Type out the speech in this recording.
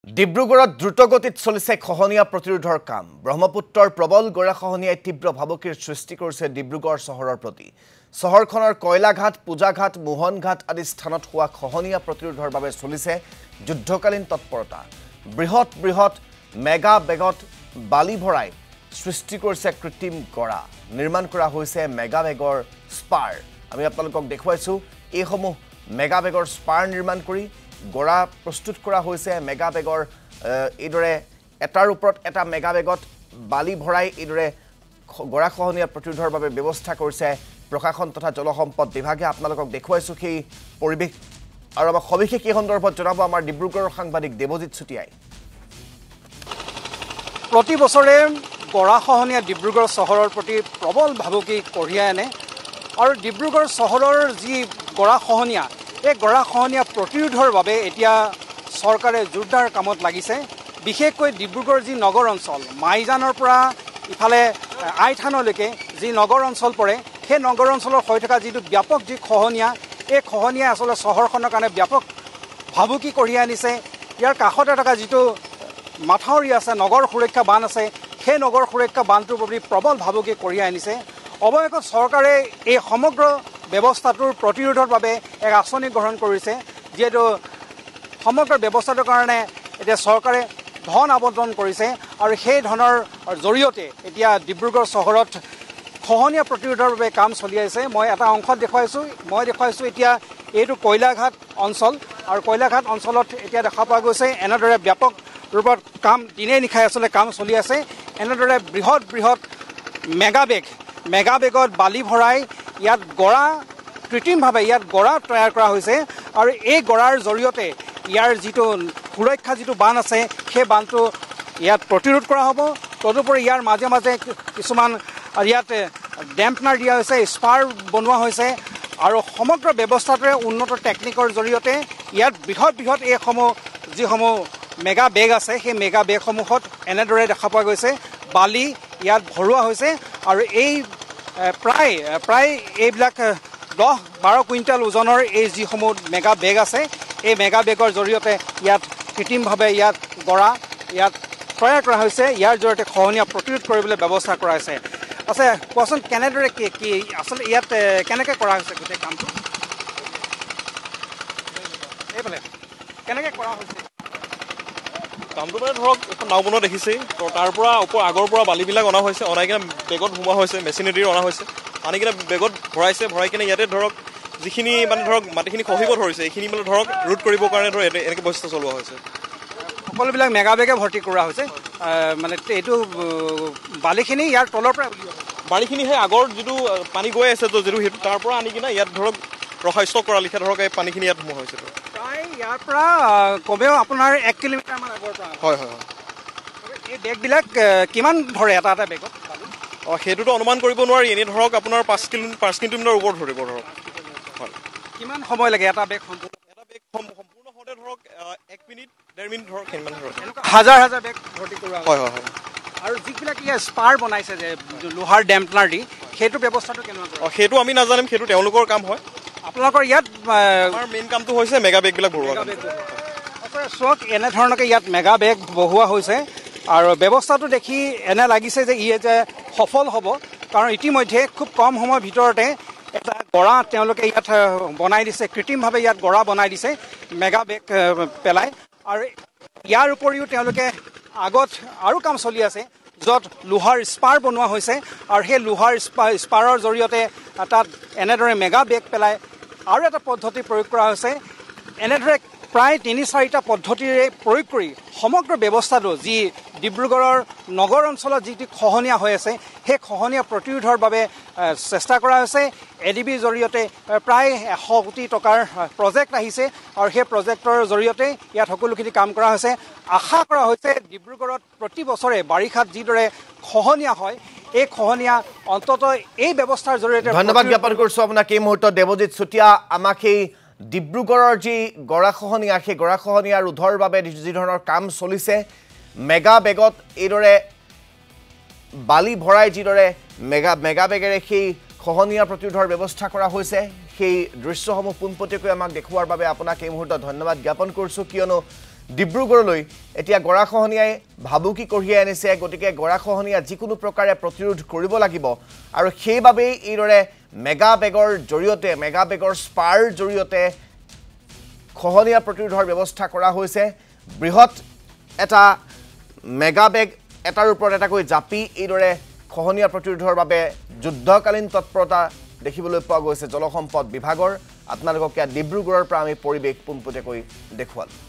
ডিব্ৰুগড়ত দ্ৰুতগতিত চলিছে খহনীয়া প্ৰতিৰোধৰ কাম ব্ৰহ্মপুত্ৰৰ প্ৰবল গৰাখহনীয়াই তীব্ৰ ভাবুকিৰ সৃষ্টি কৰিছে ডিব্ৰুগড় চহৰৰ প্ৰতি চহৰখনৰ কয়লাঘাট পূজাঘাট মোহনঘাট আদি স্থানত হোৱা খহনীয়া প্ৰতিৰোধৰ বাবে চলিছে যুদ্ধকালীন তৎপৰতা বৃহৎ বৃহৎ মেগা বেগত বালি ভৰাই সৃষ্টি কৰিছে কৃত্ৰিম গৰা নিৰ্মাণ কৰা হৈছে মেগা বেগৰ স্পাৰ আমি আপোনালোকক দেখুৱাইছো এইসমূহ মেগা বেগৰ স্পাৰ নিৰ্মাণ কৰি গৰা প্ৰস্তুত কৰা হৈছে মেগা বেগৰ ইদৰে এটাৰ ওপৰত এটা মেগা বেগত বালি ভৰাই ইদৰে গৰা খহনীয়া প্ৰতিৰোধৰ বাবে ব্যৱস্থা কৰিছে প্ৰশাসন তথা জলসম্পদ বিভাগে আপোনালোকক দেখুৱাইছো কি পৰিবেশ আৰু আমাৰ সবিশেষ এই সন্দৰ্ভত জনাব আমাৰ ডিব্ৰুগড়ৰ সাংবাদিক দেৱজিৎ চুটিয়াই প্ৰতি বছৰে গৰা খহনীয়া ডিব্ৰুগড় চহৰৰ প্ৰতি প্ৰবল ভাবুকি কঢ়িয়াই আনে আৰু ডিব্ৰুগড় চহৰৰ যি গৰা খহনীয়া এই গৰা খহনীয়া প্ৰতিৰোধৰ বাবে এতিয়া চৰকাৰে জোৰদাৰ কামত লাগিছে বিশেষকৈ ডিব্ৰুগড় যি নগৰ অঞ্চল মাইজানৰ পৰা ইফালে আইথানলৈকে যি নগৰ অঞ্চল পৰে সেই নগৰ অঞ্চলৰ হৈ থকা যিটো ব্যাপক যি খহনীয়া এই খহনীয়াই আচলতে চহৰখনৰ কাৰণে ব্যাপক ভাবুকি কঢ়িয়াই আনিছে ইয়াৰ কাষতে থকা যিটো মাথাউৰি আছে নগৰ সুৰক্ষা বান্ধ আছে সেই নগৰ সুৰক্ষা বান্ধটোৰ প্ৰতি প্ৰবল ভাবুকি কঢ়িয়াই আনিছে অৱশেষত চৰকাৰে এই সমগ্ৰ ব্যৱস্থাটোৰ প্ৰতিৰোধৰ বাবে এক আঁচনি গ্ৰহণ কৰিছে যিহেতু সমগ্ৰ ব্যৱস্থাটোৰ কাৰণে এতিয়া চৰকাৰে ধন আবণ্টন কৰিছে আৰু সেই ধনৰ জৰিয়তে এতিয়া ডিব্ৰুগড় চহৰত খহনীয়া প্ৰতিৰোধৰ বাবে কাম চলি আছে মই এটা অংশত দেখুৱাইছোঁ এতিয়া এইটো কয়লাঘাট অঞ্চল আৰু কয়লাঘাট অঞ্চলত এতিয়া দেখা পোৱা গৈছে এনেদৰে ব্যাপক ৰূপত কাম দিনে নিশাই আচলতে কাম চলি আছে এনেদৰে বৃহৎ বৃহৎ মেগা বেগত বালি ভৰাই ইয়াত গৰা কৃত্ৰিমভাৱে ইয়াত গৰা তৈয়াৰ কৰা হৈছে আৰু এই গৰাৰ জৰিয়তে ইয়াৰ যিটো সুৰক্ষা যিটো বান্ধ আছে সেই বান্ধটো ইয়াত প্ৰতিৰোধ কৰা হ'ব তদুপৰি ইয়াৰ মাজে মাজে কিছুমান ইয়াত ডেম্পনাৰ দিয়া হৈছে স্পাৰ বনোৱা হৈছে আৰু সমগ্ৰ ব্যৱস্থাটোৱে উন্নত টেকনিকৰ জৰিয়তে ইয়াত বৃহৎ বৃহৎ এইসমূহ যিসমূহ মেগা বেগ আছে সেই মেগা বেগসমূহত এনেদৰে দেখা পোৱা গৈছে বালি ইয়াত ভৰোৱা হৈছে আৰু এই প্ৰায় এইবিলাক 10-12 কুইণ্টেল ওজনৰ এই যিসমূহ মেগা বেগ আছে এই মেগা বেগৰ জৰিয়তে ইয়াত কৃত্ৰিমভাৱে ইয়াত গৰা ইয়াত তৈয়াৰ কৰা হৈছে ইয়াৰ জৰিয়তে খহনীয়া প্ৰতিৰোধ কৰিবলৈ ব্যৱস্থা কৰা হৈছে আছে কোৱাচোন কেনেদৰে কি আচলতে ইয়াত কেনেকৈ কৰা হৈছে গোটেই কামটো এইফালে কেনেকৈ কৰা হৈছে কামটো মানে ধৰক এখন নাও বনোৱা দেখিছেই তো তাৰ পৰা আগৰ পৰা বালিবিলাক অনা হৈছে অনাই কিনে বেগত সোমোৱা হৈছে মেচিনেৰী অনা হৈছে আনি কিনে বেগত ভৰাই কিনে ইয়াতে ধৰক যিখিনি মানে ধৰক মাটিখিনি খহিব ধৰিছে এইখিনি মানে ধৰক ৰোধ কৰিবৰ কাৰণে ধৰক এনেকৈ ব্যৱস্থা চলোৱা হৈছে সকলোবিলাক মেগা বেগে ভৰ্তি কৰা হৈছে মানে এইটো বালিখিনি ইয়াৰ তলৰ পৰা বালিখিনি সেই আগৰ যিটো পানী গৈ আছে তো যিটো সেইটো তাৰ পৰা আনি কিনে ইয়াত ধৰক ৰখা ষ্টক কৰা লিখা ধৰক এই পানীখিনি ইয়াত সোমোৱা হৈছে প্ৰায় ইয়াৰ পৰা কমেও আপোনাৰ 1 কিলোমিটাৰমান আগৰ পৰা হয় এই বেগবিলাক কিমান ধৰে এটা বেগত সেইটোতো অনুমান কৰিব নোৱাৰি এনেই ধৰক আপোনাৰ 5 কিলোমিটাৰ ওপৰত ধৰিব ধৰক হয় কিমান সময় লাগে এটা বেগ সম্পূৰ্ণ হওঁতে ধৰক 1 মিনিট 1.5 মিনিট ধৰক সিমান ধৰক হাজাৰ বেগ ভৰ্তি কৰা হয় আৰু যিবিলাক ইয়াৰ স্পাৰ বনাইছে যে লোহাৰ ডেম্পনাৰ দি সেইটো ব্যৱস্থাটো কেনেকুৱা সেইটো আমি নাজানিম সেইটো তেওঁলোকৰ কাম হয় আপোনালোকৰ ইয়াত আমাৰ মেইন কামটো হৈছে মেগা বেগবিলাক ভৰোৱা চাওক এনেধৰণকে ইয়াত মেগা বেগ বহোৱা হৈছে আৰু ব্যৱস্থাটো দেখি এনে লাগিছে যে যে সফল হ'ব কাৰণ ইতিমধ্যে খুব কম সময়ৰ ভিতৰতে এটা গৰা তেওঁলোকে ইয়াত বনাই দিছে কৃত্ৰিমভাৱে ইয়াত গৰা বনাই দিছে মেগা বেগ পেলাই আৰু ইয়াৰ উপৰিও তেওঁলোকে আগত আৰু কাম চলি আছে য'ত লোহাৰ স্পাৰ বনোৱা হৈছে আৰু সেই লোহাৰ স্পাৰৰ জৰিয়তে তাত এনেদৰে মেগা বেগ পেলাই আৰু এটা পদ্ধতি প্ৰয়োগ কৰা হৈছে এনেদৰে প্ৰায় 3-4টা পদ্ধতিৰে প্ৰয়োগ কৰি সমগ্ৰ ব্যৱস্থাটো যি ডিব্ৰুগড়ৰ নগৰ অঞ্চলত যিটো খহনীয়া হৈ আছে সেই খহনীয়া প্ৰতিৰোধৰ বাবে চেষ্টা কৰা হৈছে এডিবিৰ জৰিয়তে প্ৰায় 100 কোটি টকাৰ প্ৰজেক্ট আহিছে আৰু সেই প্ৰজেক্টৰ জৰিয়তে ইয়াত সকলোখিনি কাম কৰা হৈছে আশা কৰা হৈছে ডিব্ৰুগড়ত প্ৰতি বছৰে বাৰিষাত যিদৰে খহনীয়া হয় এই খহনীয়া অন্ততঃ এই ব্যৱস্থাৰ জৰিয়তে ধন্যবাদ জ্ঞাপন কৰিছোঁ আপোনাক এই মুহূৰ্তত দেৱজিৎ চুটিয়া আমাক এই ডিব্ৰুগড়ৰ যি গৰাখহনীয়া সেই গৰাখহনীয়া ৰোধৰ বাবে যি ধৰণৰ কাম চলিছে মেগা বেগত এইদৰে বালি ভৰাই যিদৰে মেগা বেগেৰে সেই খহনীয়া প্ৰতিৰোধৰ ব্যৱস্থা কৰা হৈছে সেই দৃশ্যসমূহ পোনপটীয়াকৈ আমাক দেখুৱাৰ বাবে আপোনাক এই মুহূৰ্তত ধন্যবাদ জ্ঞাপন কৰিছোঁ কিয়নো ডিব্ৰুগড়লৈ এতিয়া গৰাখহনীয়াই ভাবুকি কঢ়িয়াই আনিছে গতিকে গৰাখহনীয়া যিকোনো প্ৰকাৰে প্ৰতিৰোধ কৰিব লাগিব আৰু সেইবাবেই এইদৰে মেগা বেগৰ জৰিয়তে মেগা বেগৰ স্পাৰ জৰিয়তে খহনীয়া প্ৰতিৰোধৰ ব্যৱস্থা কৰা হৈছে বৃহৎ এটা মেগা বেগ এটাৰ ওপৰত এটাকৈ জাপি এইদৰে খহনীয়া প্ৰতিৰোধৰ বাবে যুদ্ধকালীন তৎপৰতা দেখিবলৈ পোৱা গৈছে জলসম্পদ বিভাগৰ আপোনালোকক ডিব্ৰুগড়ৰ পৰা আমি পৰিৱেশ পোনপটীয়াকৈ দেখুৱালোঁ